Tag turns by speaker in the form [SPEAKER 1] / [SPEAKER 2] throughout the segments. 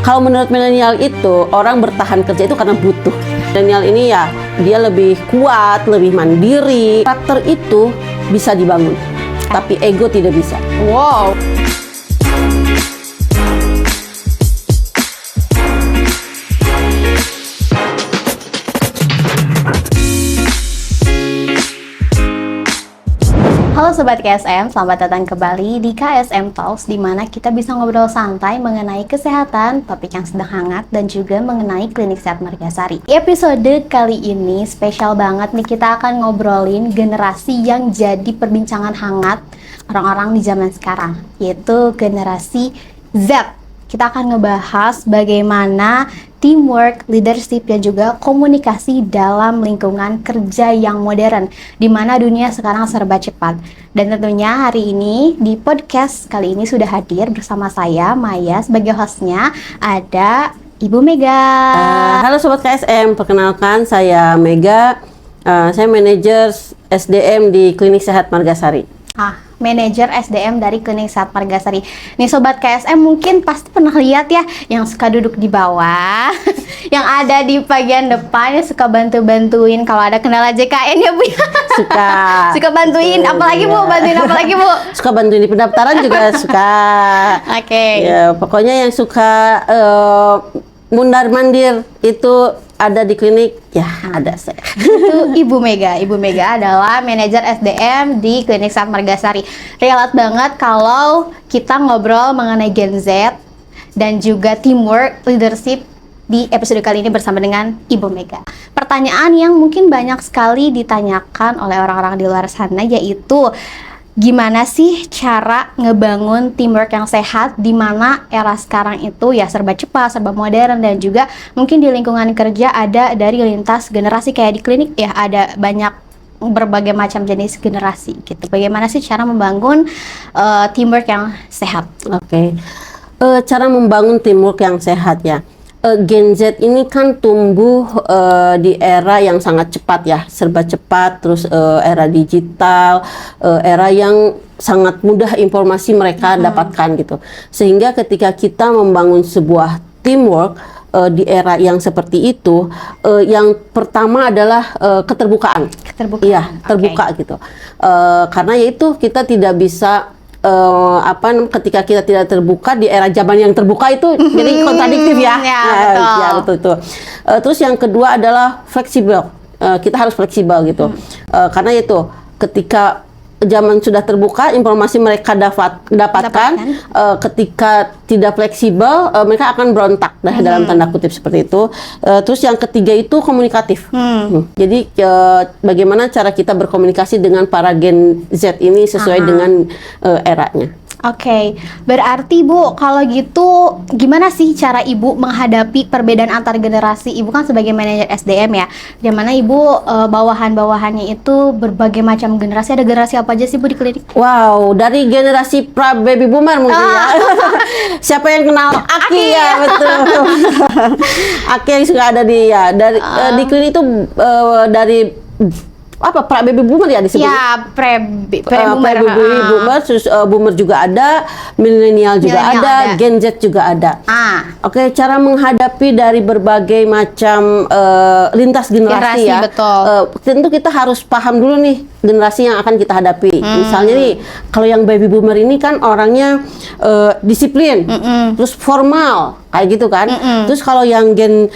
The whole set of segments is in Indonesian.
[SPEAKER 1] Kalau menurut milenial itu, orang bertahan kerja itu karena butuh. Milenial ini ya, dia lebih kuat, lebih mandiri. Karakter itu bisa dibangun, tapi ego tidak bisa.
[SPEAKER 2] Wow. Halo Sobat KSM, selamat datang kembali di KSM Talks, di mana kita bisa ngobrol santai mengenai kesehatan, topik yang sedang hangat, dan juga mengenai Klinik Sehat Margasari. Di episode kali ini spesial banget nih, kita akan ngobrolin generasi yang jadi perbincangan hangat orang-orang di zaman sekarang, yaitu generasi Z. Kita akan ngebahas bagaimana teamwork, leadership, dan juga komunikasi dalam lingkungan kerja yang modern, di mana dunia sekarang serba cepat. Dan tentunya hari ini di podcast kali ini sudah hadir bersama saya, Maya, sebagai hostnya. Ada Ibu Mega.
[SPEAKER 1] Halo Sobat KSM, perkenalkan saya Mega. Saya manajer SDM di Klinik Sehat Margasari.
[SPEAKER 2] Manajer SDM dari Klinik Sehat Margasari. Nih Sobat KSM mungkin pasti pernah lihat ya, yang suka duduk di bawah, yang ada di bagian depan, yang suka bantu-bantuin kalau ada kendala JKN ya Bu. Suka bantuin, apalagi Bu, bantuin apalagi Bu?
[SPEAKER 1] Suka bantuin di pendaftaran juga suka.
[SPEAKER 2] Oke.
[SPEAKER 1] Ya, pokoknya yang suka mundar-mandir itu ada di klinik, ya ada saya.
[SPEAKER 2] Itu Ibu Mega. Ibu Mega adalah manajer SDM di Klinik Sehat Margasari. Relate banget kalau kita ngobrol mengenai Gen Z dan juga teamwork, leadership di episode kali ini bersama dengan Ibu Mega. Pertanyaan yang mungkin banyak sekali ditanyakan oleh orang-orang di luar sana, yaitu gimana sih cara ngebangun teamwork yang sehat di mana era sekarang itu ya serba cepat, serba modern, dan juga mungkin di lingkungan kerja ada dari lintas generasi, kayak di klinik ya ada banyak berbagai macam jenis generasi gitu. Bagaimana sih cara membangun teamwork yang sehat?
[SPEAKER 1] Oke. Cara membangun teamwork yang sehat ya. Gen Z ini kan tumbuh di era yang sangat cepat ya, serba cepat, terus era digital, era yang sangat mudah informasi mereka dapatkan gitu. Sehingga ketika kita membangun sebuah teamwork di era yang seperti itu, yang pertama adalah keterbukaan. Iya, terbuka gitu. Karena yaitu kita tidak bisa ketika kita tidak terbuka di era zaman yang terbuka itu jadi kontradiktif ya. Ya, betul. Terus yang kedua adalah fleksibel. Kita harus fleksibel gitu. Karena itu ketika zaman sudah terbuka, informasi mereka dapatkan. Ketika tidak fleksibel, mereka akan berontak dalam tanda kutip seperti itu. Terus yang ketiga itu komunikatif. Jadi bagaimana cara kita berkomunikasi dengan para Gen Z ini sesuai dengan eranya.
[SPEAKER 2] Oke, berarti Bu, kalau gitu gimana sih cara Ibu menghadapi perbedaan antar generasi? Ibu kan sebagai manajer SDM ya, di mana Ibu bawahan-bawahannya itu berbagai macam generasi. Ada generasi apa aja sih Bu di klinik?
[SPEAKER 1] Wow, dari generasi pra-baby boomer mungkin ya. Siapa yang kenal Aki ya, betul. Aki yang suka ada di klinik itu dari pra-baby boomer ya disebut?
[SPEAKER 2] Ya,
[SPEAKER 1] pre-boomer, terus boomer juga ada, milenial juga ada, Gen Z juga ada. Oke, cara menghadapi dari berbagai macam lintas generasi ya.
[SPEAKER 2] Betul.
[SPEAKER 1] Tentu kita harus paham dulu nih generasi yang akan kita hadapi. Misalnya nih, kalau yang baby boomer ini kan orangnya disiplin, terus formal, kayak gitu kan. Terus kalau yang Gen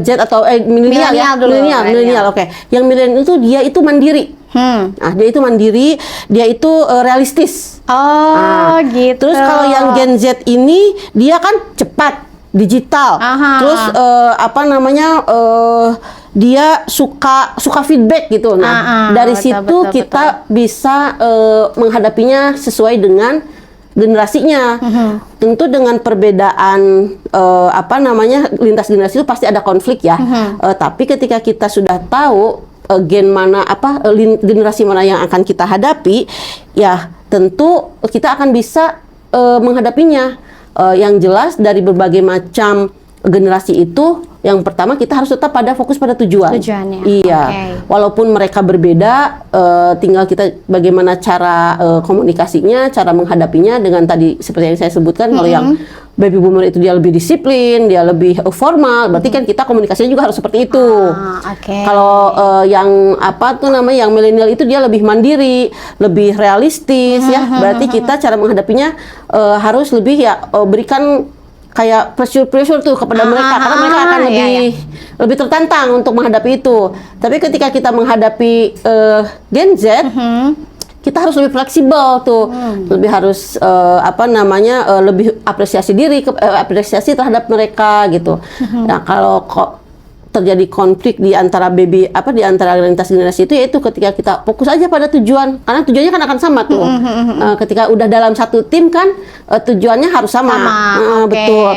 [SPEAKER 1] Z atau milenial, oke. Yang milenial itu dia itu mandiri. Nah, dia itu mandiri, dia itu realistis.
[SPEAKER 2] Gitu.
[SPEAKER 1] Terus kalau yang Gen Z ini dia kan cepat, digital. Terus dia suka feedback gitu. Nah, dari situ kita bisa menghadapinya sesuai dengan generasinya. Tentu dengan perbedaan lintas generasi itu pasti ada konflik ya. Tapi ketika kita sudah tahu generasi mana yang akan kita hadapi, ya tentu kita akan bisa menghadapinya. Yang jelas dari berbagai macam generasi itu yang pertama kita harus tetap fokus pada tujuan.
[SPEAKER 2] Tujuannya.
[SPEAKER 1] Iya.
[SPEAKER 2] Oke.
[SPEAKER 1] Walaupun mereka berbeda, tinggal kita bagaimana cara komunikasinya, cara menghadapinya dengan tadi seperti yang saya sebutkan. Kalau yang baby boomer itu dia lebih disiplin, dia lebih formal, berarti kan kita komunikasinya juga harus seperti itu.
[SPEAKER 2] Oke.
[SPEAKER 1] Kalau yang yang milenial itu dia lebih mandiri, lebih realistis ya. Berarti kita cara menghadapinya harus lebih berikan kayak pressure tuh kepada mereka, karena mereka akan lebih tertantang untuk menghadapi itu. Tapi ketika kita menghadapi Gen Z, kita harus lebih fleksibel tuh, lebih harus lebih apresiasi terhadap mereka gitu. Nah, kalau terjadi konflik di antara di antara lintas generasi itu, yaitu ketika kita fokus aja pada tujuan, karena tujuannya kan akan sama tuh. Ketika udah dalam satu tim kan tujuannya harus sama. Betul.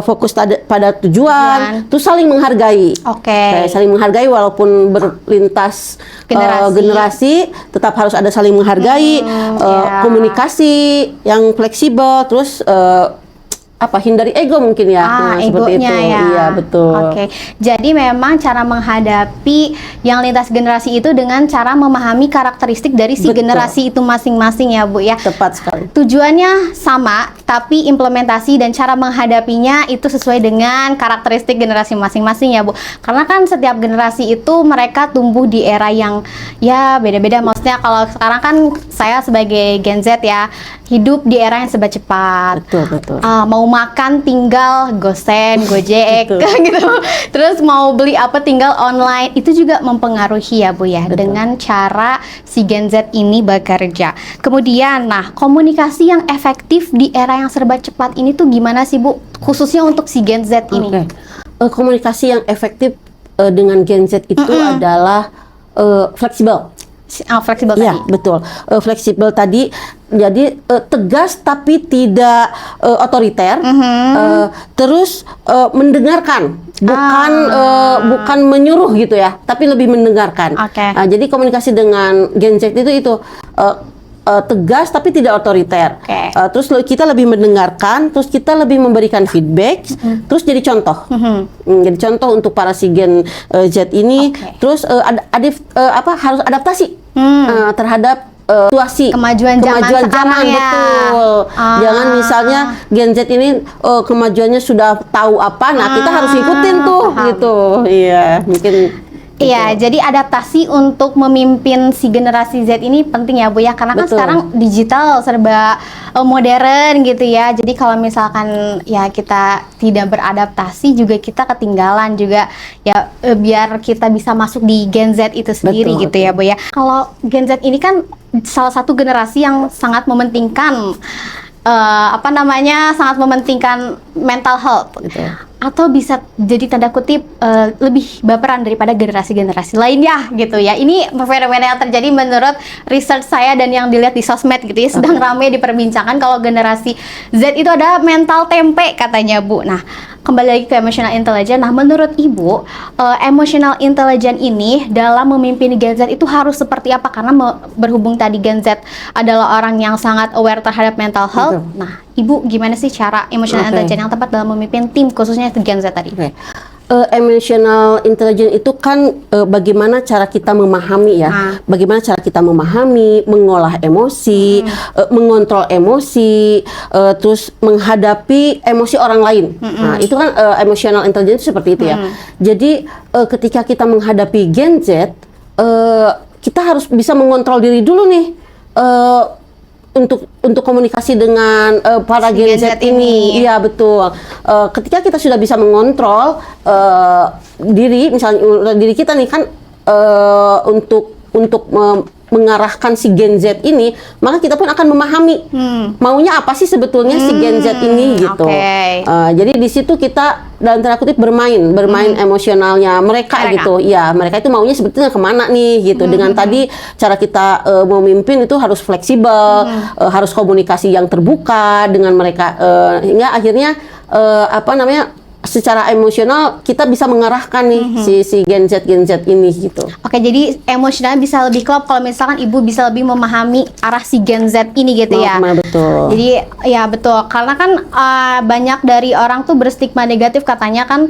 [SPEAKER 1] Fokus pada tujuan, terus saling menghargai. Saling menghargai walaupun berlintas generasi, tetap harus ada saling menghargai, komunikasi yang fleksibel, terus hindari ego mungkin ya.
[SPEAKER 2] Seperti itu.
[SPEAKER 1] Iya, betul.
[SPEAKER 2] Jadi memang cara menghadapi yang lintas generasi itu dengan cara memahami karakteristik dari si generasi itu masing-masing ya, Bu ya.
[SPEAKER 1] Tepat sekali.
[SPEAKER 2] Tujuannya sama, tapi implementasi dan cara menghadapinya itu sesuai dengan karakteristik generasi masing-masing ya, Bu. Karena kan setiap generasi itu mereka tumbuh di era yang ya beda-beda. Maksudnya kalau sekarang kan saya sebagai Gen Z ya, hidup di era yang serba cepat.
[SPEAKER 1] Betul.
[SPEAKER 2] Mau makan tinggal gosen, gojek gitu. Terus mau beli apa tinggal online. Itu juga mempengaruhi ya, Bu ya.
[SPEAKER 1] Betul.
[SPEAKER 2] Dengan cara si Gen Z ini bekerja. Kemudian, komunikasi yang efektif di era yang serba cepat ini tuh gimana sih, Bu? Khususnya untuk si Gen Z ini.
[SPEAKER 1] Komunikasi yang efektif dengan Gen Z itu adalah fleksibel.
[SPEAKER 2] Fleksibel
[SPEAKER 1] tadi. Iya, betul. Fleksibel tadi, jadi tegas tapi tidak otoriter. Terus mendengarkan, bukan menyuruh gitu ya, tapi lebih mendengarkan. Jadi komunikasi dengan Gen Z itu tegas tapi tidak otoriter. Terus kita lebih mendengarkan, terus kita lebih memberikan feedback, terus jadi contoh. Jadi contoh untuk para si Gen Z ini. Terus harus adaptasi terhadap situasi
[SPEAKER 2] kemajuan zaman ya.
[SPEAKER 1] Betul. Jangan misalnya Gen Z ini kemajuannya sudah tahu apa, kita harus ikutin tuh gitu. Iya, mungkin.
[SPEAKER 2] Iya, jadi adaptasi untuk memimpin si generasi Z ini penting ya, Bu ya, karena kan sekarang digital serba modern gitu ya. Jadi kalau misalkan ya kita tidak beradaptasi juga kita ketinggalan juga ya, biar kita bisa masuk di Gen Z itu sendiri gitu ya, Bu ya. Kalau Gen Z ini kan salah satu generasi yang sangat mementingkan sangat mementingkan mental health. Atau bisa jadi tanda kutip lebih baperan daripada generasi-generasi lainnya gitu ya. Ini fenomena yang terjadi menurut research saya dan yang dilihat di sosmed gitu ya, sedang ramai diperbincangkan kalau generasi Z itu ada mental tempe katanya, Bu. Nah, kembali lagi ke emotional intelligence. Nah, menurut Ibu, emotional intelligence ini dalam memimpin Gen Z itu harus seperti apa? Karena berhubung tadi Gen Z adalah orang yang sangat aware terhadap mental health. Nah, Ibu gimana sih cara emotional intelligence yang tepat dalam memimpin tim khususnya Gen Z tadi?
[SPEAKER 1] Emotional intelligence itu kan bagaimana cara kita memahami ya, bagaimana cara kita memahami, mengolah emosi, mengontrol emosi, terus menghadapi emosi orang lain. Nah, itu kan emotional intelligence seperti itu ya. Jadi ketika kita menghadapi Gen Z, kita harus bisa mengontrol diri dulu nih. Untuk komunikasi dengan para Gen Z ini. Iya, betul. Ketika kita sudah bisa mengontrol misalnya diri kita nih kan, untuk mengarahkan si Gen Z ini, maka kita pun akan memahami maunya apa sih sebetulnya si Gen Z ini gitu. Jadi di situ kita dalam tanda kutip bermain emosionalnya mereka gitu. Ya, mereka itu maunya sebetulnya kemana nih gitu. Dengan tadi cara kita memimpin itu harus fleksibel, harus komunikasi yang terbuka dengan mereka, hingga akhirnya secara emosional kita bisa mengarahkan nih si Gen Z ini gitu.
[SPEAKER 2] Jadi emosional bisa lebih klop kalau misalkan Ibu bisa lebih memahami arah si Gen Z ini gitu ya.
[SPEAKER 1] Betul.
[SPEAKER 2] Jadi ya betul, karena kan banyak dari orang tuh berstigma negatif katanya kan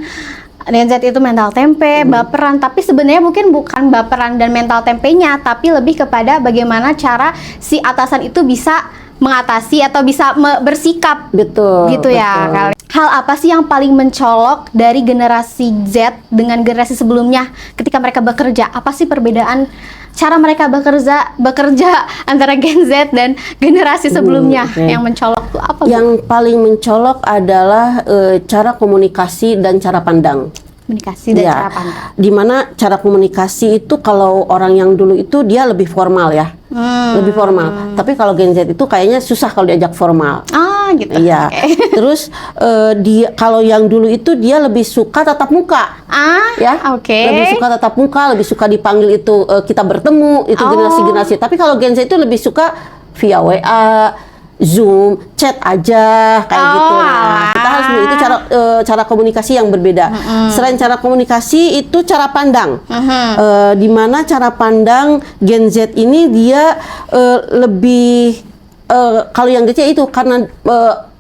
[SPEAKER 2] Gen Z itu mental tempe, baperan, tapi sebenarnya mungkin bukan baperan dan mental tempenya, tapi lebih kepada bagaimana cara si atasan itu bisa mengatasi atau bisa bersikap.
[SPEAKER 1] Betul.
[SPEAKER 2] Gitu ya
[SPEAKER 1] betul.
[SPEAKER 2] kali. Hal apa sih yang paling mencolok dari generasi Z dengan generasi sebelumnya ketika mereka bekerja? Apa sih perbedaan cara mereka bekerja antara Gen Z dan generasi sebelumnya?
[SPEAKER 1] Oke.
[SPEAKER 2] Yang mencolok tuh apa, Bu?
[SPEAKER 1] Yang paling mencolok adalah cara komunikasi dan cara pandang.
[SPEAKER 2] Komunikasi dan
[SPEAKER 1] Ya,
[SPEAKER 2] cara pandang.
[SPEAKER 1] dimana cara komunikasi itu kalau orang yang dulu itu dia lebih formal ya, lebih formal. Tapi kalau Gen Z itu kayaknya susah kalau diajak formal.
[SPEAKER 2] Ah, gitu.
[SPEAKER 1] Iya.
[SPEAKER 2] Oke.
[SPEAKER 1] Terus dia kalau yang dulu itu dia lebih suka tatap muka.
[SPEAKER 2] Ah,
[SPEAKER 1] Ya,
[SPEAKER 2] oke.
[SPEAKER 1] lebih suka tatap muka, lebih suka dipanggil itu kita bertemu, itu
[SPEAKER 2] Oh.
[SPEAKER 1] generasi-generasi. Tapi kalau Gen Z itu lebih suka via WA, Zoom, chat aja kayak
[SPEAKER 2] Oh,
[SPEAKER 1] gitu.
[SPEAKER 2] alah.
[SPEAKER 1] Kita harus itu cara komunikasi yang berbeda. Selain cara komunikasi itu cara pandang. Di mana cara pandang Gen Z ini dia lebih kalau yang Gen Z itu karena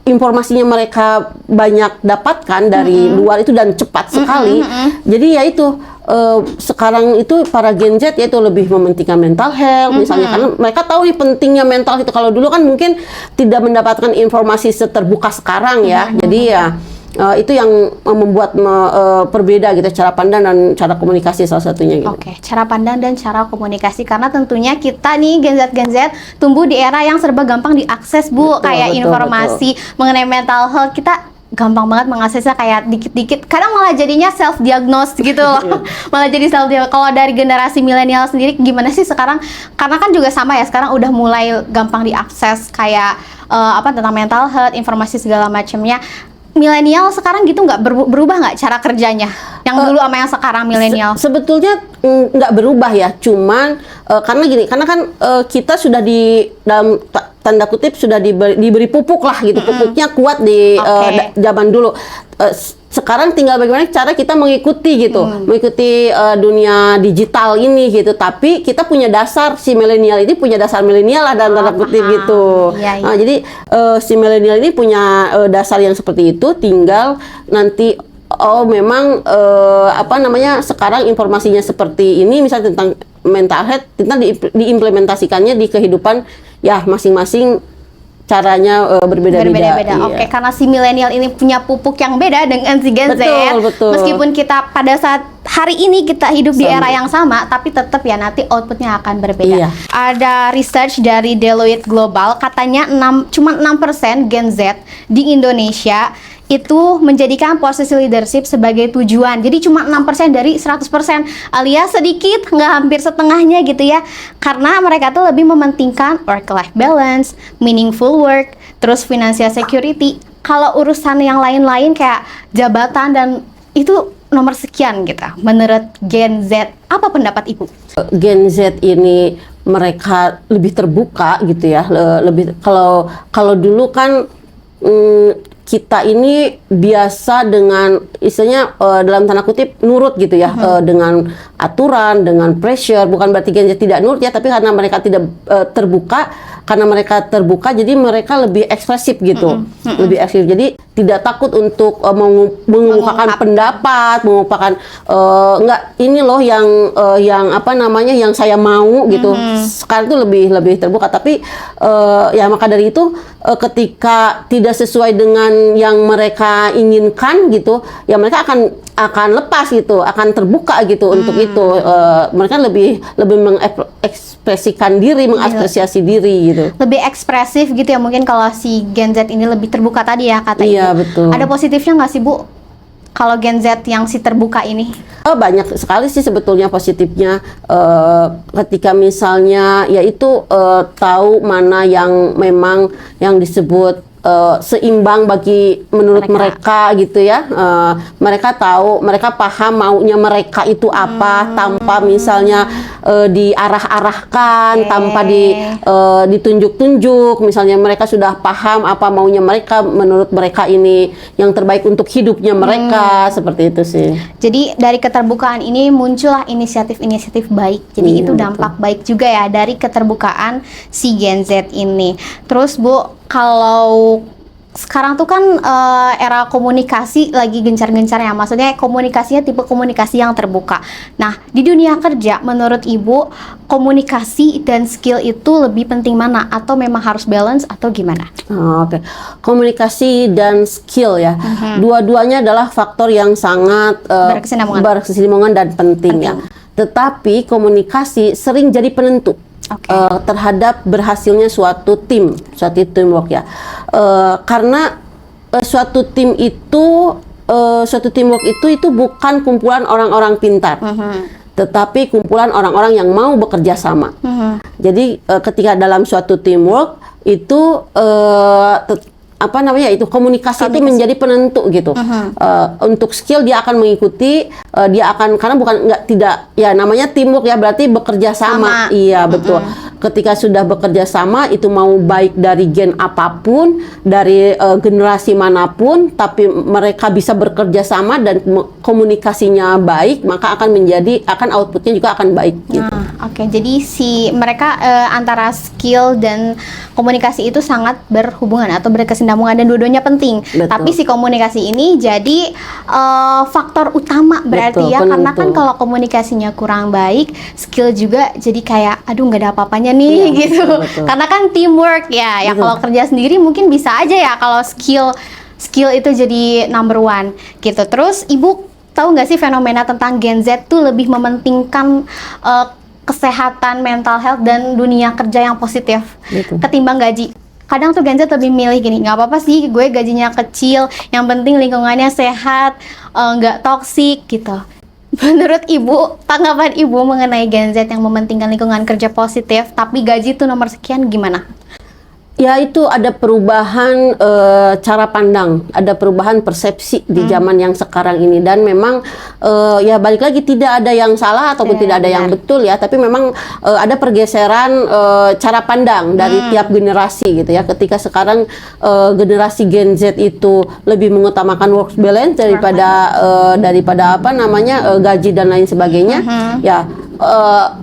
[SPEAKER 1] informasinya mereka banyak dapatkan dari luar itu dan cepat sekali. Jadi ya itu sekarang itu para Gen Z yaitu lebih mementingkan mental health misalnya, karena mereka tahu nih pentingnya mental itu. Kalau dulu kan mungkin tidak mendapatkan informasi seterbuka sekarang ya. Jadi ya itu yang membuat berbeda gitu cara pandang dan cara komunikasi salah satunya gitu.
[SPEAKER 2] Oke, cara pandang dan cara komunikasi, karena tentunya kita nih Gen Z tumbuh di era yang serba gampang diakses, Bu.
[SPEAKER 1] Betul,
[SPEAKER 2] Kayak
[SPEAKER 1] betul,
[SPEAKER 2] informasi mengenai mental health kita gampang banget mengaksesnya, kayak dikit-dikit. Kadang malah jadinya self diagnose gitu loh. Malah jadi self diagnose. Kalau dari generasi milenial sendiri gimana sih sekarang? Karena kan juga sama ya, sekarang udah mulai gampang diakses kayak tentang mental health, informasi segala macamnya. Milenial sekarang gitu nggak berubah nggak cara kerjanya? Yang dulu sama yang sekarang milenial?
[SPEAKER 1] Sebetulnya nggak berubah ya, cuman karena gini, karena kan kita sudah di dalam tanda kutip sudah diberi pupuk lah gitu, pupuknya kuat di zaman dulu. Sekarang tinggal bagaimana cara kita mengikuti gitu, mengikuti dunia digital ini gitu. Tapi kita punya dasar, si milenial ini punya dasar milenial lah dalam tanda kutip gitu.
[SPEAKER 2] Iya, iya.
[SPEAKER 1] Nah, jadi si milenial ini punya dasar yang seperti itu. Tinggal nanti memang sekarang informasinya seperti ini, misalnya tentang mental health, kita diimplementasikannya di kehidupan ya masing-masing. Caranya berbeda-beda. Iya.
[SPEAKER 2] Oke, karena si milenial ini punya pupuk yang beda dengan si Gen Z.
[SPEAKER 1] Betul.
[SPEAKER 2] Meskipun kita pada saat hari ini kita hidup di era yang sama, tapi tetap ya nanti outputnya akan berbeda.
[SPEAKER 1] Iya.
[SPEAKER 2] Ada research dari Deloitte Global, katanya cuma 6% Gen Z di Indonesia itu menjadikan posisi leadership sebagai tujuan. Jadi cuma 6% dari 100%, alias sedikit, nggak hampir setengahnya gitu ya. Karena mereka tuh lebih mementingkan work-life balance, meaningful work, terus financial security. Kalau urusan yang lain-lain kayak jabatan dan itu nomor sekian gitu. Menurut Gen Z, apa pendapat Ibu?
[SPEAKER 1] Gen Z ini mereka lebih terbuka gitu ya. Lebih kalau dulu kan kita ini biasa dengan istilahnya dalam tanda kutip nurut gitu ya, dengan aturan, dengan pressure. Bukan berarti Gen Z tidak nurut ya, tapi karena mereka tidak terbuka, jadi mereka lebih ekspresif gitu, lebih ekspresif. Jadi tidak takut untuk mengungkapkan pendapat, mengungkapkan enggak ini loh yang saya mau gitu. Sekarang itu lebih terbuka, tapi ya maka dari itu ketika tidak sesuai dengan yang mereka inginkan gitu, ya mereka akan lepas gitu, akan terbuka gitu untuk itu. Mereka lebih mengekspresikan diri, mengapresiasi diri gitu.
[SPEAKER 2] Lebih ekspresif gitu ya, mungkin kalau si Gen Z ini lebih terbuka tadi ya kata
[SPEAKER 1] Iya,
[SPEAKER 2] Ibu.
[SPEAKER 1] betul.
[SPEAKER 2] Ada positifnya nggak sih, Bu? Kalau Gen Z yang si terbuka ini?
[SPEAKER 1] Banyak sekali sih sebetulnya positifnya, ketika misalnya yaitu tahu mana yang memang yang disebut seimbang bagi menurut mereka gitu ya. Mereka tahu, mereka paham maunya mereka itu apa, tanpa misalnya diarah-arahkan, tanpa ditunjuk-tunjuk. Misalnya mereka sudah paham apa maunya mereka, menurut mereka ini yang terbaik untuk hidupnya mereka, seperti itu sih.
[SPEAKER 2] Jadi dari keterbukaan ini muncullah inisiatif-inisiatif baik. Jadi itu dampak baik juga ya dari keterbukaan si Gen Z ini. Terus Bu, kalau sekarang tuh kan era komunikasi lagi gencar-gencarnya, maksudnya komunikasinya tipe komunikasi yang terbuka. Nah, di dunia kerja, menurut Ibu, komunikasi dan skill itu lebih penting mana? Atau memang harus balance atau gimana?
[SPEAKER 1] Oke. Komunikasi dan skill ya, dua-duanya adalah faktor yang sangat berkesinambungan dan penting ya. Tetapi komunikasi sering jadi penentu. Terhadap berhasilnya suatu teamwork ya, karena suatu teamwork itu bukan kumpulan orang-orang pintar, tetapi kumpulan orang-orang yang mau bekerja sama. Jadi ketika dalam suatu teamwork itu komunikasi itu menjadi penentu gitu. Untuk skill dia akan mengikuti, karena namanya teamwork ya, berarti bekerja sama. Iya betul. Ketika sudah bekerja sama, itu mau baik dari gen apapun, dari generasi manapun, tapi mereka bisa bekerja sama dan komunikasinya baik, maka akan outputnya juga akan baik. Gitu.
[SPEAKER 2] Jadi mereka antara skill dan komunikasi itu sangat berhubungan atau berkesinambungan dan dua-duanya penting.
[SPEAKER 1] Betul.
[SPEAKER 2] Tapi si komunikasi ini jadi faktor utama berarti. Betul, ya, penentu. Karena kan kalau komunikasinya kurang baik, skill juga jadi kayak aduh nggak ada apa-apanya nih gitu. Betul. Karena kan teamwork ya. Ya kalau kerja sendiri mungkin bisa aja ya kalau skill itu jadi number one gitu. Terus Ibu tahu nggak sih fenomena tentang Gen Z tuh lebih mementingkan kesehatan, mental health, dan dunia kerja yang positif ketimbang gaji. Kadang tuh Gen Z lebih milih gini, nggak apa-apa sih gue gajinya kecil, yang penting lingkungannya sehat, nggak toksik gitu. Menurut Ibu, tanggapan Ibu mengenai Gen Z yang mementingkan lingkungan kerja positif, tapi gaji tuh nomor sekian gimana?
[SPEAKER 1] Ya itu ada perubahan cara pandang, ada perubahan persepsi di zaman yang sekarang ini, dan memang ya balik lagi tidak ada yang salah ataupun tidak ada yang betul ya, tapi memang ada pergeseran cara pandang dari tiap generasi gitu ya. Ketika sekarang generasi Gen Z itu lebih mengutamakan work balance daripada gaji dan lain sebagainya, ya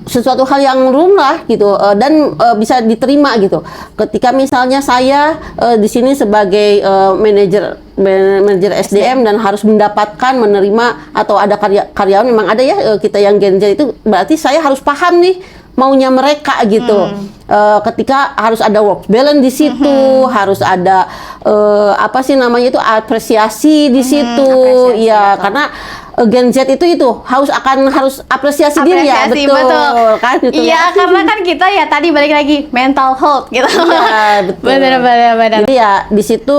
[SPEAKER 1] sesuatu hal yang lumrah gitu, dan bisa diterima gitu. Ketika misalnya saya di sini sebagai manajer SDM dan harus menerima atau ada karyawan, memang ada ya kita yang Gen Z itu, berarti saya harus paham nih maunya mereka gitu. Ketika harus ada work balance di situ, harus ada apresiasi di situ, ya betul. Karena Gen Z itu harus apresiasi diri ya, betul. Kan gitu.
[SPEAKER 2] Iya, karena kan kita ya tadi balik lagi mental health gitu.
[SPEAKER 1] Iya, betul. Benar. Jadi ya di situ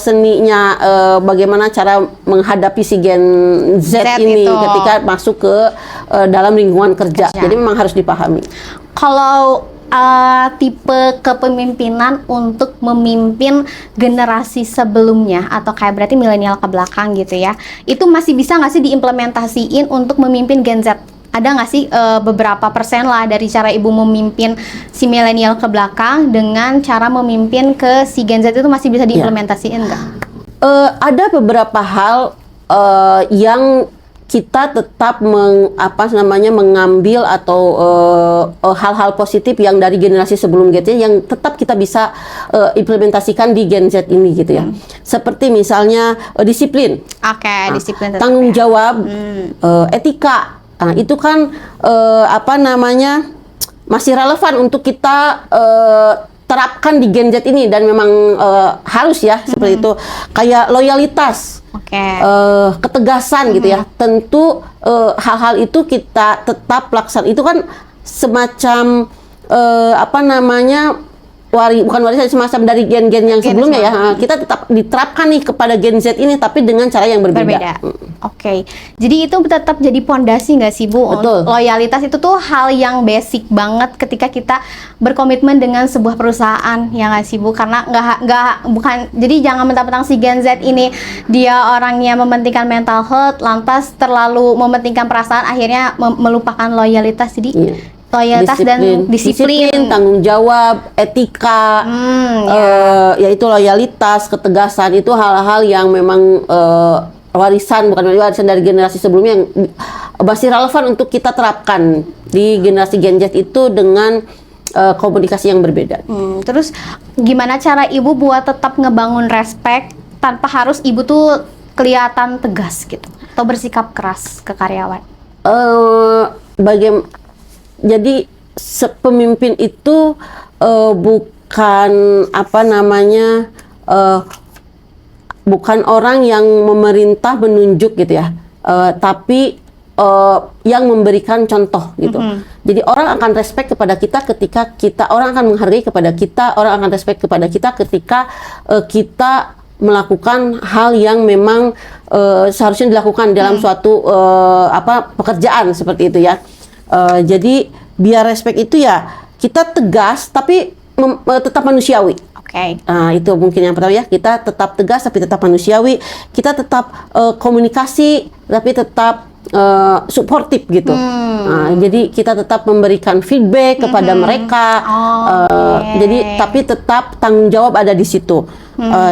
[SPEAKER 1] seninya bagaimana cara menghadapi si Gen Z ini itu ketika masuk ke dalam lingkungan kerja. Jadi memang harus dipahami.
[SPEAKER 2] Kalau tipe kepemimpinan untuk memimpin generasi sebelumnya atau kayak berarti milenial ke belakang gitu ya, itu masih bisa nggak sih diimplementasiin untuk memimpin Gen Z? Ada nggak sih beberapa persen lah dari cara Ibu memimpin si milenial ke belakang dengan cara memimpin ke si Gen Z itu masih bisa diimplementasiin nggak?
[SPEAKER 1] Ada beberapa hal yang kita tetap mengambil atau hal-hal positif yang dari generasi sebelum Gen Z yang tetap kita bisa implementasikan di Gen Z ini gitu ya. Seperti misalnya disiplin, disiplin, tanggung jawab, etika. Nah, itu kan masih relevan untuk kita terapkan di Gen Z ini, dan memang harus ya seperti itu. Kayak loyalitas, ketegasan gitu ya. Tentu hal-hal itu kita tetap laksanakan. Itu kan semacam bukan warisan, semacam dari gen-gen yang sebelumnya ya. Kita tetap diterapkan nih kepada Gen Z ini, tapi dengan cara yang berbeda.
[SPEAKER 2] Jadi itu tetap jadi pondasi nggak sih Bu?
[SPEAKER 1] Betul.
[SPEAKER 2] Loyalitas itu tuh hal yang basic banget ketika kita berkomitmen dengan sebuah perusahaan, ya nggak sih Bu? Karena jadi jangan mentang-mentang si Gen Z ini dia orangnya mementingkan mental health, lantas terlalu mementingkan perasaan, akhirnya melupakan loyalitas. Jadi loyalitas dan disiplin, tanggung jawab, etika,
[SPEAKER 1] yaitu loyalitas, ketegasan, itu hal-hal yang memang warisan dari generasi sebelumnya yang masih relevan untuk kita terapkan di generasi Gen Z itu dengan komunikasi yang berbeda.
[SPEAKER 2] Terus gimana cara ibu buat tetap ngebangun respect tanpa harus ibu tuh kelihatan tegas gitu atau bersikap keras ke karyawan?
[SPEAKER 1] Jadi pemimpin itu bukan bukan orang yang memerintah menunjuk gitu ya, tapi yang memberikan contoh gitu. Jadi orang akan respect kepada kita ketika orang akan menghargai kepada kita, orang akan respect kepada kita ketika kita melakukan hal yang memang seharusnya dilakukan dalam suatu pekerjaan seperti itu ya. Jadi biar respect itu ya kita tegas tapi tetap manusiawi. Itu mungkin yang pertama ya, kita tetap tegas tapi tetap manusiawi, kita tetap komunikasi tapi tetap suportif gitu. Jadi kita tetap memberikan feedback kepada mereka. Jadi tapi tetap tanggung jawab ada di situ.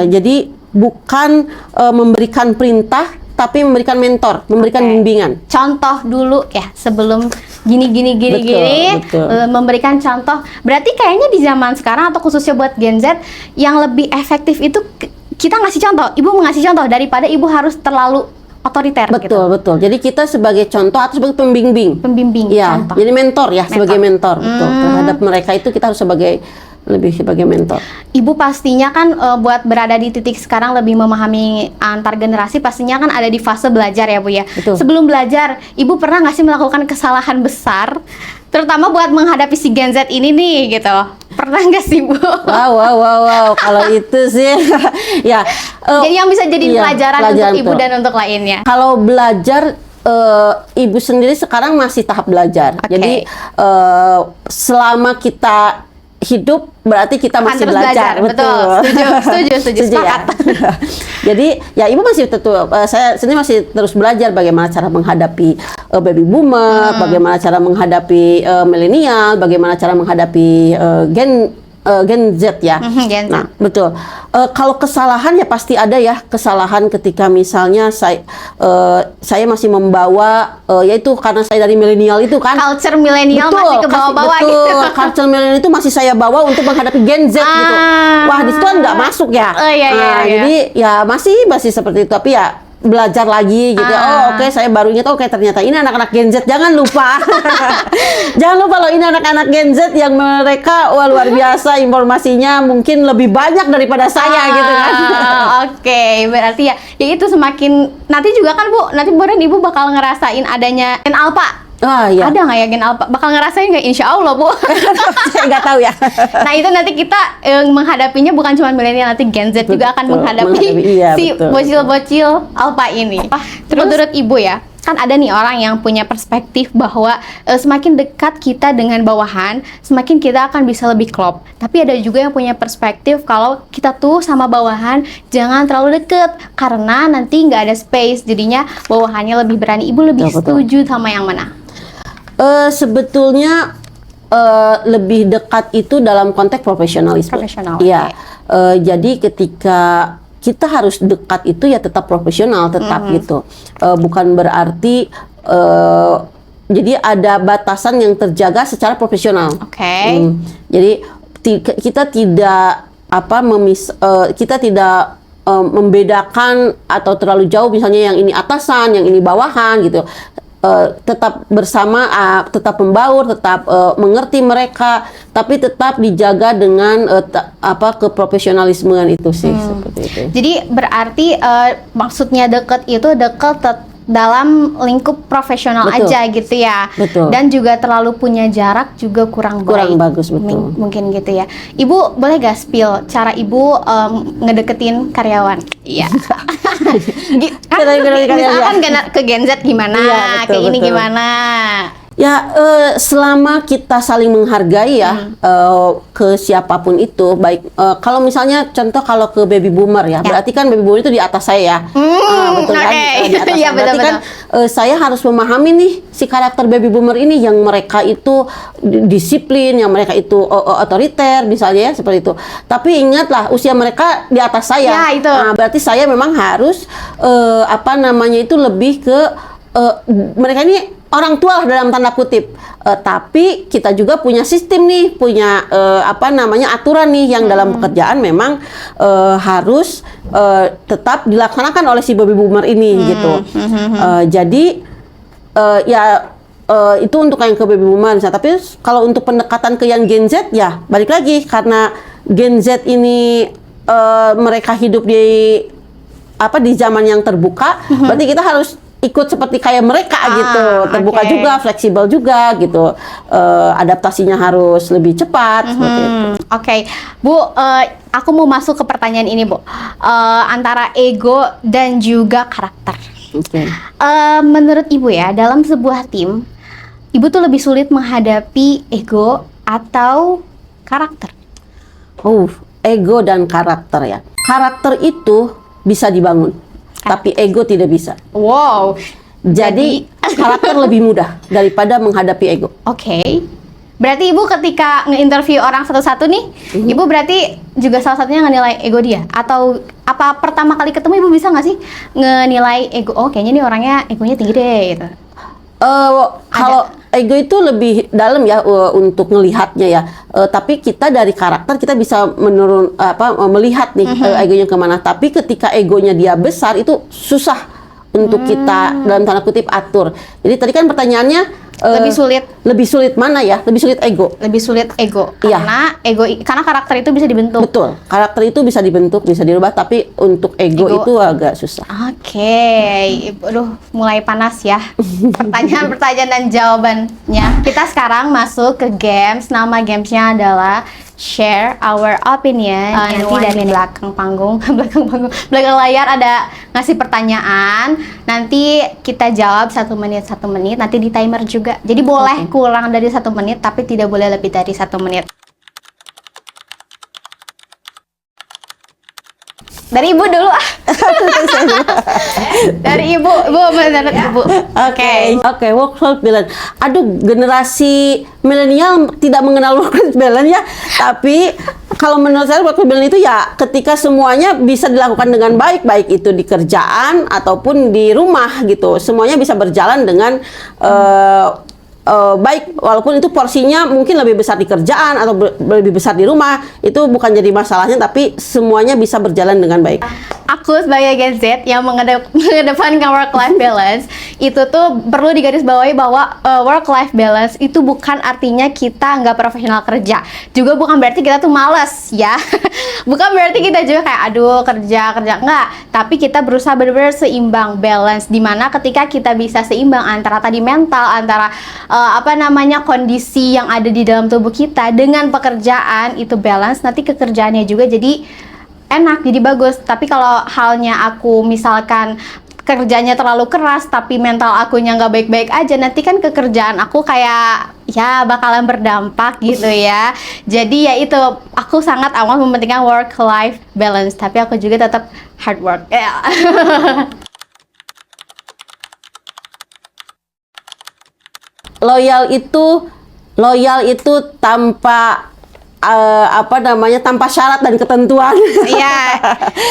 [SPEAKER 1] Jadi bukan memberikan perintah tapi memberikan mentor, memberikan bimbingan.
[SPEAKER 2] Contoh dulu ya sebelum gini, memberikan contoh. Berarti kayaknya di zaman sekarang atau khususnya buat Gen Z yang lebih efektif itu kita ngasih contoh, ibu mengasih contoh daripada ibu harus terlalu otoriter.
[SPEAKER 1] Betul. Jadi kita sebagai contoh atau sebagai pembimbing.
[SPEAKER 2] Ya,
[SPEAKER 1] contoh. Jadi mentor ya, sebagai mentor. Betul. Terhadap mereka itu kita harus sebagai mentor.
[SPEAKER 2] Ibu pastinya kan buat berada di titik sekarang lebih memahami antar generasi, pastinya kan ada di fase belajar ya Bu ya.
[SPEAKER 1] Betul.
[SPEAKER 2] Sebelum belajar, Ibu pernah nggak sih melakukan kesalahan besar, terutama buat menghadapi si Gen Z ini nih gitu? Pernah nggak sih Bu?
[SPEAKER 1] Wow. Kalau itu sih ya.
[SPEAKER 2] Jadi yang bisa jadi pelajaran untuk Ibu
[SPEAKER 1] tuh.
[SPEAKER 2] Dan untuk lainnya.
[SPEAKER 1] Kalau belajar, Ibu sendiri sekarang masih tahap belajar. Jadi selama kita hidup berarti kita masih belajar.
[SPEAKER 2] Betul. Setuju.
[SPEAKER 1] Ya. Jadi ya ibu masih saya sendiri masih terus belajar bagaimana cara menghadapi baby boomer, bagaimana cara menghadapi milenial, bagaimana cara menghadapi Gen Z ya.
[SPEAKER 2] Gen Z.
[SPEAKER 1] Nah, betul. Kalau kesalahan ya pasti ada ya, kesalahan ketika misalnya saya masih membawa yaitu karena saya dari milenial itu kan.
[SPEAKER 2] Culture milenial masih ke bawah-bawah gitu.
[SPEAKER 1] Culture milenial itu masih saya bawa untuk menghadapi Gen Z gitu. Wah, di situ kan nggak masuk ya.
[SPEAKER 2] Iya.
[SPEAKER 1] Jadi ya masih seperti itu, tapi ya belajar lagi gitu. Oke, saya baru ingat, ternyata ini anak-anak Gen Z. Jangan lupa. Jangan lupa loh, ini anak-anak Gen Z yang mereka luar biasa, informasinya mungkin lebih banyak daripada saya gitu kan.
[SPEAKER 2] Berarti ya itu semakin nanti juga kan Bu, nanti Ibu bakal ngerasain adanya Gen Alpha.
[SPEAKER 1] Iya.
[SPEAKER 2] Ada nggak ya Gen Alpha? Bakal ngerasain nggak? Insya Allah Bu.
[SPEAKER 1] Saya nggak tahu ya.
[SPEAKER 2] Nah itu nanti kita menghadapinya bukan cuma milenial, nanti Gen Z juga akan menghadapi si bocil-bocil Alpha ini. Terus menurut Ibu ya, kan ada nih orang yang punya perspektif bahwa semakin dekat kita dengan bawahan, semakin kita akan bisa lebih klop. Tapi ada juga yang punya perspektif kalau kita tuh sama bawahan jangan terlalu deket karena nanti nggak ada space, jadinya bawahannya lebih berani. Ibu lebih setuju sama yang mana?
[SPEAKER 1] Sebetulnya lebih dekat itu dalam konteks profesionalisme. Iya. Jadi ketika kita harus dekat itu ya tetap profesional, tetap gitu. Bukan berarti jadi ada batasan yang terjaga secara profesional. Jadi kita tidak kita tidak membedakan atau terlalu jauh, misalnya yang ini atasan, yang ini bawahan gitu. Tetap bersama, tetap membaur, tetap mengerti mereka, tapi tetap dijaga dengan keprofesionalismean itu sih, seperti itu.
[SPEAKER 2] Jadi berarti maksudnya dekat itu dekat dalam lingkup profesional aja gitu ya.
[SPEAKER 1] Betul.
[SPEAKER 2] Dan juga terlalu punya jarak juga kurang
[SPEAKER 1] bagus, betul.
[SPEAKER 2] Mungkin gitu ya. Ibu boleh gak spill cara Ibu ngedeketin karyawan? Iya. Misalkan ke Gen Z gimana, ke ini gimana?
[SPEAKER 1] Ya, selama kita saling menghargai ya, ke siapapun itu, baik kalau misalnya contoh kalau ke baby boomer ya, berarti kan baby boomer itu di atas saya ya. Betul kan? Di atas saya. Berarti kan saya harus memahami nih si karakter baby boomer ini, yang mereka itu disiplin, yang mereka itu otoriter misalnya ya, seperti itu. Tapi ingatlah usia mereka di atas saya.
[SPEAKER 2] Ya, itu.
[SPEAKER 1] Berarti saya memang harus itu lebih ke mereka ini orang tua lah dalam tanda kutip. Tapi kita juga punya sistem nih, punya aturan nih yang dalam pekerjaan memang harus tetap dilaksanakan oleh si baby boomer ini gitu. Jadi itu untuk yang ke baby boomer. Nah, tapi kalau untuk pendekatan ke yang Gen Z ya balik lagi, karena Gen Z ini mereka hidup di zaman yang terbuka, berarti kita harus ikut seperti kayak mereka gitu, terbuka juga, fleksibel juga gitu, adaptasinya harus lebih cepat seperti itu.
[SPEAKER 2] Oke, Bu, aku mau masuk ke pertanyaan ini, Bu. Antara ego dan juga karakter. Menurut Ibu ya, dalam sebuah tim, Ibu tuh lebih sulit menghadapi ego atau karakter?
[SPEAKER 1] Ego dan karakter ya. Karakter itu bisa dibangun, tapi ego tidak bisa.
[SPEAKER 2] Wow.
[SPEAKER 1] Jadi karakter lebih mudah daripada menghadapi ego.
[SPEAKER 2] Oke. Berarti Ibu ketika nge-interview orang satu-satu nih, Ibu berarti juga salah satunya ngenilai ego dia? Atau apa pertama kali ketemu Ibu bisa nggak sih ngenilai ego? Oh, kayaknya nih orangnya egonya tinggi deh gitu.
[SPEAKER 1] Kalau ego itu lebih dalam ya untuk ngelihatnya ya. Tapi kita dari karakter kita bisa melihat nih egonya kemana. Tapi ketika egonya dia besar itu susah untuk kita dalam tanda kutip atur. Jadi tadi kan pertanyaannya lebih sulit mana ya? Lebih sulit ego.
[SPEAKER 2] Lebih sulit ego karena karakter itu bisa dibentuk.
[SPEAKER 1] Betul, karakter itu bisa dibentuk, bisa dirubah, tapi untuk ego itu agak susah.
[SPEAKER 2] Oke. Aduh, mulai panas ya pertanyaan-pertanyaan dan jawabannya. Kita sekarang masuk ke games. Nama gamesnya adalah Share Our Opinion. Nanti dari belakang layar ada ngasih pertanyaan. Nanti kita jawab 1 menit 1 menit. Nanti di timer juga. Jadi boleh kurang dari 1 menit, tapi tidak boleh lebih dari 1 menit. Dari Ibu dulu Dari Ibu menurut Ibu.
[SPEAKER 1] Oke, work-life balance. Aduh, generasi milenial tidak mengenal work-life balance ya. Tapi kalau menurut saya work-life balance itu ya ketika semuanya bisa dilakukan dengan baik, baik itu di kerjaan ataupun di rumah gitu. Semuanya bisa berjalan dengan baik, walaupun itu porsinya mungkin lebih besar di kerjaan atau lebih besar di rumah, itu bukan jadi masalahnya, tapi semuanya bisa berjalan dengan baik.
[SPEAKER 2] Aku sebagai Gen Z yang mengedepankan work-life balance, itu tuh perlu digarisbawahi bahwa work-life balance itu bukan artinya kita nggak profesional kerja, juga bukan berarti kita tuh males ya. Bukan berarti kita juga kayak aduh kerja enggak, tapi kita berusaha benar-benar seimbang, balance, dimana ketika kita bisa seimbang antara tadi mental, antara kondisi yang ada di dalam tubuh kita dengan pekerjaan itu balance, nanti kekerjaannya juga jadi enak, jadi bagus. Tapi kalau halnya aku misalkan kerjanya terlalu keras tapi mental akunya nggak baik-baik aja, nanti kan kekerjaan aku kayak ya bakalan berdampak gitu ya. Jadi ya itu, aku sangat amat mementingkan work-life balance, tapi aku juga tetap hard work.
[SPEAKER 1] Loyal itu tanpa tanpa syarat dan ketentuan.
[SPEAKER 2] Iya,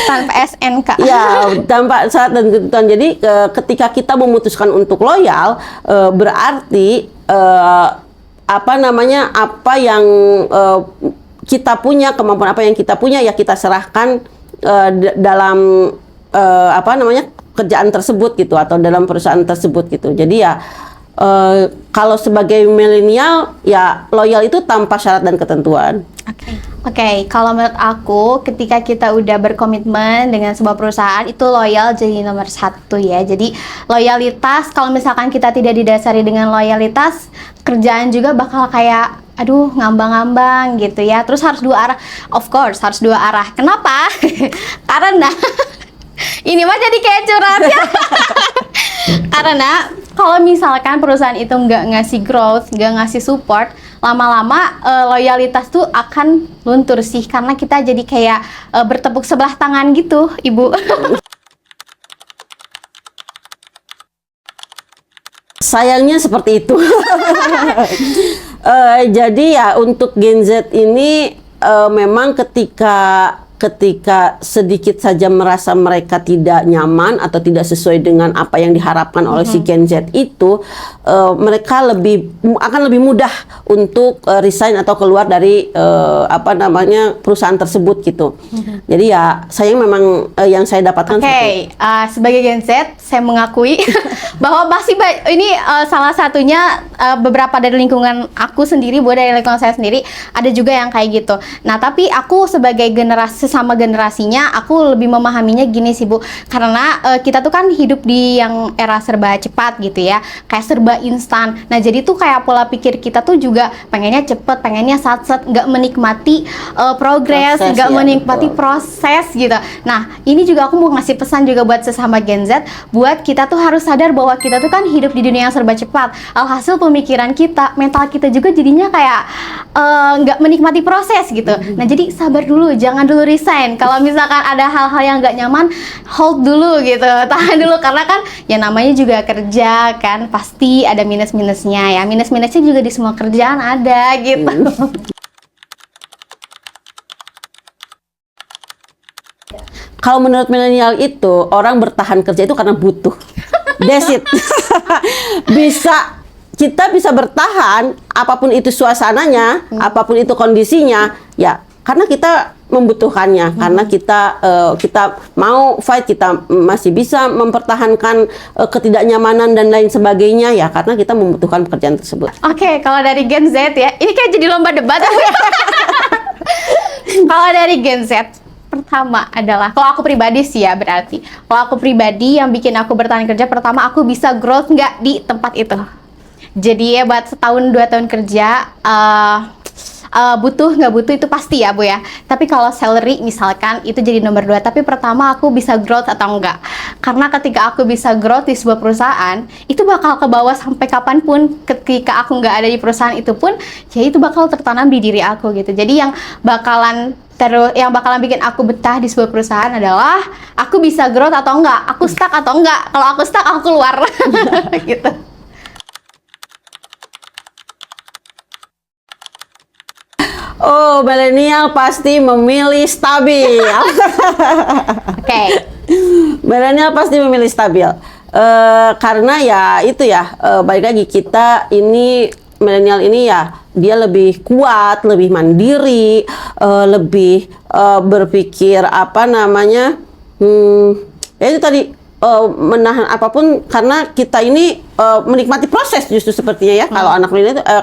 [SPEAKER 2] tanpa SNK.
[SPEAKER 1] Ya, tanpa syarat dan ketentuan. Jadi ketika kita memutuskan untuk loyal, berarti apa yang kita punya, kemampuan apa yang kita punya ya kita serahkan dalam kerjaan tersebut gitu, atau dalam perusahaan tersebut gitu. Jadi ya kalau sebagai milenial ya loyal itu tanpa syarat dan ketentuan.
[SPEAKER 2] Oke, kalau menurut aku ketika kita udah berkomitmen dengan sebuah perusahaan, itu loyal jadi nomor 1 ya. Jadi loyalitas, kalau misalkan kita tidak didasari dengan loyalitas, kerjaan juga bakal kayak aduh ngambang-ngambang gitu ya. Terus harus 2 arah, of course harus 2 arah. Kenapa? Karena ini mah jadi kayak curhat ya. Karena kalau misalkan perusahaan itu nggak ngasih growth, nggak ngasih support, lama-lama loyalitas tuh akan luntur sih, karena kita jadi kayak bertepuk sebelah tangan gitu, Ibu.
[SPEAKER 1] Sayangnya seperti itu. Jadi ya untuk Gen Z ini memang ketika ketika sedikit saja merasa mereka tidak nyaman atau tidak sesuai dengan apa yang diharapkan oleh si Gen Z itu, mereka akan lebih mudah untuk resign atau keluar dari perusahaan tersebut gitu. Jadi ya saya memang yang saya dapatkan.
[SPEAKER 2] Sebagai Gen Z saya mengakui bahwa masih ini salah satunya beberapa dari lingkungan aku sendiri, dari lingkungan saya sendiri ada juga yang kayak gitu. Nah tapi aku sebagai sesama generasinya, aku lebih memahaminya gini sih Bu, karena kita tuh kan hidup di yang era serba cepat gitu ya, kayak serba instan. Nah jadi tuh kayak pola pikir kita tuh juga pengennya cepet, pengennya sat-sat, nggak menikmati progres, nggak menikmati proses gitu. Nah ini juga aku mau ngasih pesan juga buat sesama Gen Z, buat kita tuh harus sadar bahwa kita tuh kan hidup di dunia yang serba cepat. Alhasil pemikiran kita, mental kita juga jadinya kayak nggak menikmati proses gitu. Nah jadi sabar dulu, jangan dulu resign. Kalau misalkan ada hal-hal yang nggak nyaman, hold dulu gitu, tahan dulu, karena kan ya namanya juga kerja kan, pasti ada minus-minusnya ya. Minus-minusnya juga di semua kerjaan ada gitu.
[SPEAKER 1] Kalau menurut milenial itu, orang bertahan kerja itu karena butuh. That's it. Kita bisa bertahan apapun itu suasananya, apapun itu kondisinya, ya karena kita membutuhkannya, karena kita mau fight, kita masih bisa mempertahankan ketidaknyamanan dan lain sebagainya ya karena kita membutuhkan pekerjaan tersebut.
[SPEAKER 2] Oke, kalau dari Gen Z ya, ini kayak jadi lomba debat. Kalau dari Gen Z, pertama adalah, kalau aku pribadi sih ya, berarti kalau aku pribadi yang bikin aku bertahan kerja, pertama aku bisa growth nggak di tempat itu. Jadi ya buat setahun 2 tahun kerja, butuh nggak butuh itu pasti ya Bu ya. Tapi kalau salary misalkan itu jadi nomor 2. Tapi pertama aku bisa growth atau enggak. Karena ketika aku bisa growth di sebuah perusahaan, itu bakal ke bawah sampai kapanpun. Ketika aku nggak ada di perusahaan itu pun, ya itu bakal tertanam di diri aku gitu. Jadi yang bakalan bikin aku betah di sebuah perusahaan adalah aku bisa growth atau enggak, aku stuck atau enggak. Kalau aku stuck, aku keluar. Gitu.
[SPEAKER 1] Oh, milenial pasti memilih stabil.
[SPEAKER 2] Oke.
[SPEAKER 1] Milenial pasti memilih stabil. Karena ya itu ya, balik lagi kita ini milenial ini ya dia lebih kuat, lebih mandiri, lebih berpikir ya itu tadi menahan apapun karena kita ini menikmati proses justru sepertinya ya.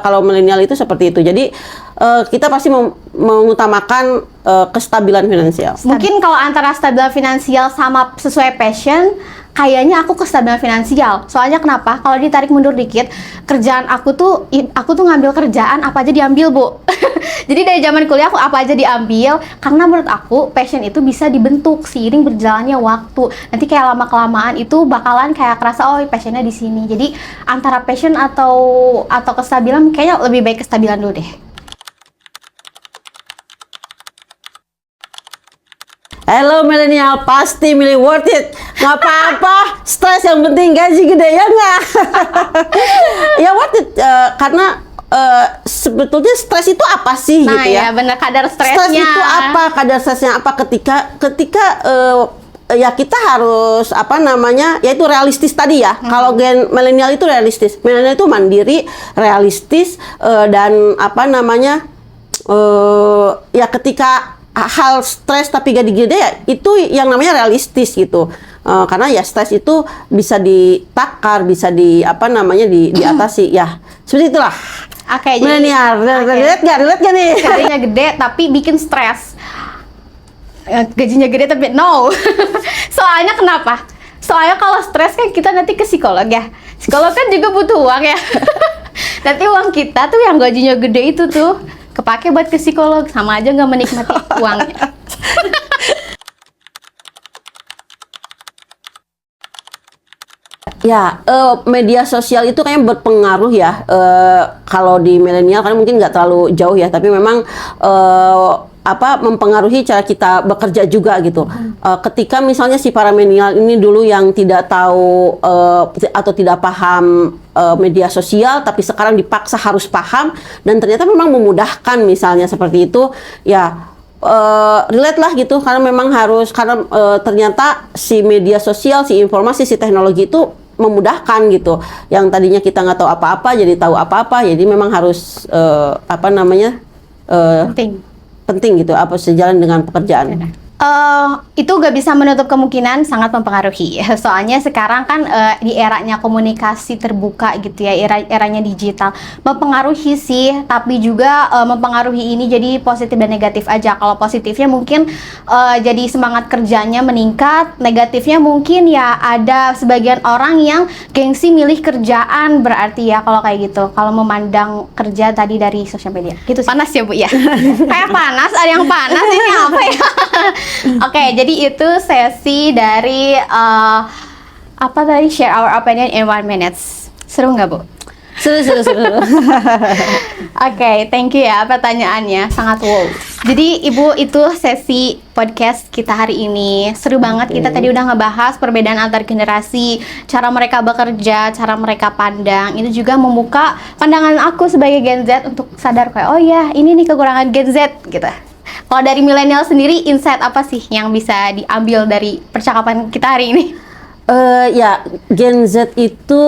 [SPEAKER 1] Kalau milenial itu seperti itu. Jadi kita pasti mengutamakan kestabilan finansial.
[SPEAKER 2] Mungkin kalau antara stabilan finansial sama sesuai passion, kayaknya aku kestabilan finansial. Soalnya kenapa? Kalau ditarik mundur dikit, kerjaan aku tuh ngambil kerjaan apa aja diambil Bu. Jadi dari zaman kuliah aku apa aja diambil, karena menurut aku passion itu bisa dibentuk seiring berjalannya waktu. Nanti kayak lama-kelamaan itu bakalan kayak kerasa oh passionnya di sini. Jadi antara passion atau kestabilan, kayaknya lebih baik kestabilan dulu deh.
[SPEAKER 1] Hello milenial, pasti milih worth it. Nggak apa-apa, stres yang penting gaji gede ya nggak? Ya worth it, karena sebetulnya stres itu apa sih
[SPEAKER 2] Nah,
[SPEAKER 1] gitu ya?
[SPEAKER 2] ya benar, kadar stresnya.
[SPEAKER 1] Stres itu apa? Kadar stresnya apa ketika ya kita harus yaitu realistis tadi ya. Kalau gen milenial itu realistis. Milenial itu mandiri, realistis dan ya ketika hal stres tapi gaji gede ya itu yang namanya realistis gitu. Karena ya stres itu bisa ditakar, bisa diatasi ya. Seperti itulah.
[SPEAKER 2] Oke,
[SPEAKER 1] milenial. Relate gak nih?
[SPEAKER 2] Gajinya gede tapi bikin stres. Gajinya gede tapi no. Soalnya kenapa? Soalnya kalau stres kan kita nanti ke psikolog ya. Psikolog kan juga butuh uang ya. Nanti uang kita tuh yang gajinya gede itu tuh kepake buat ke psikolog, sama aja nggak menikmati uangnya.
[SPEAKER 1] Ya, media sosial itu kayaknya berpengaruh ya. Kalau di milenial kan mungkin nggak terlalu jauh ya, tapi memang mempengaruhi cara kita bekerja juga gitu. Ketika misalnya si para milenial ini dulu yang tidak tahu atau tidak paham media sosial, tapi sekarang dipaksa harus paham dan ternyata memang memudahkan misalnya seperti itu, ya relate lah gitu, karena memang harus, karena ternyata si media sosial, si informasi, si teknologi itu memudahkan gitu. Yang tadinya kita nggak tahu apa-apa jadi tahu apa-apa. Jadi memang harus penting gitu, apa sejalan dengan pekerjaan.
[SPEAKER 2] Itu gak bisa menutup kemungkinan sangat mempengaruhi. Soalnya sekarang kan di eranya komunikasi terbuka gitu ya, eranya digital. Mempengaruhi sih, tapi juga mempengaruhi ini jadi positif dan negatif aja. Kalau positifnya mungkin jadi semangat kerjanya meningkat, negatifnya mungkin ya ada sebagian orang yang gengsi milih kerjaan, berarti ya kalau kayak gitu. Kalau memandang kerja tadi dari sosial media. Gitu sih. Panas ya Bu ya? Kayak panas, ada yang panas ini apa ya? Oke, jadi itu sesi dari apa tadi, share our opinion in 1 minutes. Seru nggak Bu?
[SPEAKER 1] Seru.
[SPEAKER 2] Oke, thank you ya pertanyaannya, sangat wow. Jadi Ibu, itu sesi podcast kita hari ini. Seru banget, kita tadi udah ngebahas perbedaan antar generasi, cara mereka bekerja, cara mereka pandang. Itu juga membuka pandangan aku sebagai Gen Z untuk sadar kayak, oh ya ini nih kekurangan Gen Z gitu. Kalau dari milenial sendiri, insight apa sih yang bisa diambil dari percakapan kita hari ini?
[SPEAKER 1] Ya, Gen Z itu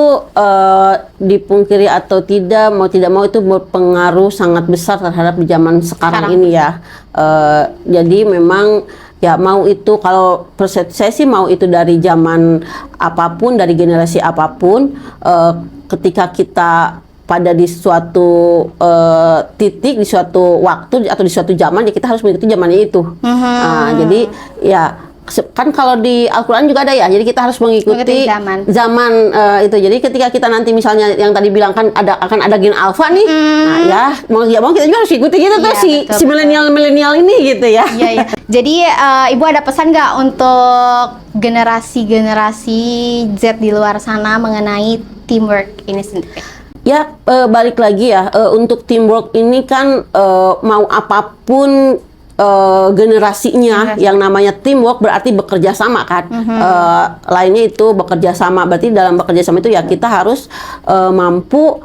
[SPEAKER 1] dipungkiri atau tidak mau itu berpengaruh sangat besar terhadap zaman sekarang ini ya. Jadi memang ya, mau itu, kalau persepsi saya sih mau itu dari zaman apapun, dari generasi apapun, ketika kita pada di suatu titik, di suatu waktu atau di suatu zaman, ya kita harus mengikuti zamannya itu. Jadi ya kan kalau di Al-Quran juga ada ya, jadi kita harus mengikuti zaman itu. Jadi ketika kita nanti misalnya yang tadi bilang kan akan ada gen alpha nih, nah ya mau kita juga harus ikuti gitu tuh, si milenial ini gitu ya.
[SPEAKER 2] Iya. Jadi Ibu ada pesan nggak untuk generasi Z di luar sana mengenai teamwork ini sendiri?
[SPEAKER 1] Ya, balik lagi ya, untuk teamwork ini kan mau apapun generasinya, yang namanya teamwork berarti bekerja sama kan. Lainnya itu bekerja sama, berarti dalam bekerja sama itu ya kita harus mampu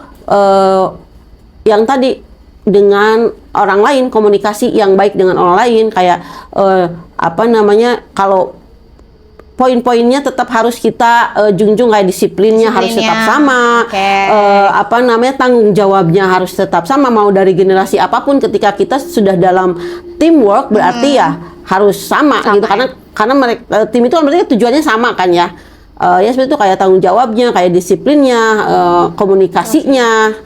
[SPEAKER 1] yang tadi dengan orang lain, komunikasi yang baik dengan orang lain, kayak kalau poin-poinnya tetap harus kita junjung, kayak disiplinnya harus tetap sama, tanggung jawabnya harus tetap sama, mau dari generasi apapun. Ketika kita sudah dalam teamwork berarti ya harus sama gitu, karena mereka tim itu kan berarti tujuannya sama kan ya. Ya seperti itu, kayak tanggung jawabnya, kayak disiplinnya, komunikasinya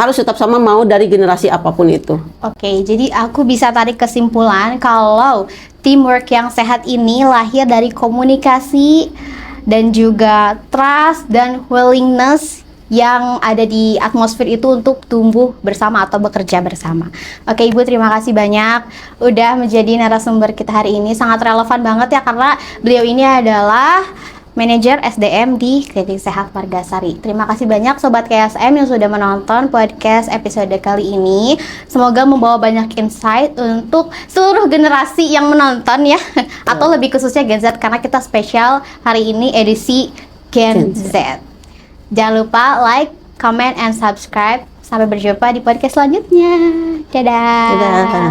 [SPEAKER 1] harus tetap sama, mau dari generasi apapun itu.
[SPEAKER 2] Oke, jadi aku bisa tarik kesimpulan kalau teamwork yang sehat ini lahir dari komunikasi dan juga trust dan willingness yang ada di atmosfer itu untuk tumbuh bersama atau bekerja bersama. Oke Ibu, terima kasih banyak udah menjadi narasumber kita hari ini. Sangat relevan banget ya, karena beliau ini adalah Manajer SDM di Klinik Sehat Margasari. Terima kasih banyak Sobat KSM yang sudah menonton podcast episode kali ini. Semoga membawa banyak insight untuk seluruh generasi yang menonton ya. Atau lebih khususnya Gen Z, karena kita spesial hari ini edisi Gen Z. Jangan lupa like, comment, and subscribe. Sampai berjumpa di podcast selanjutnya. Dadah.
[SPEAKER 1] Dadah.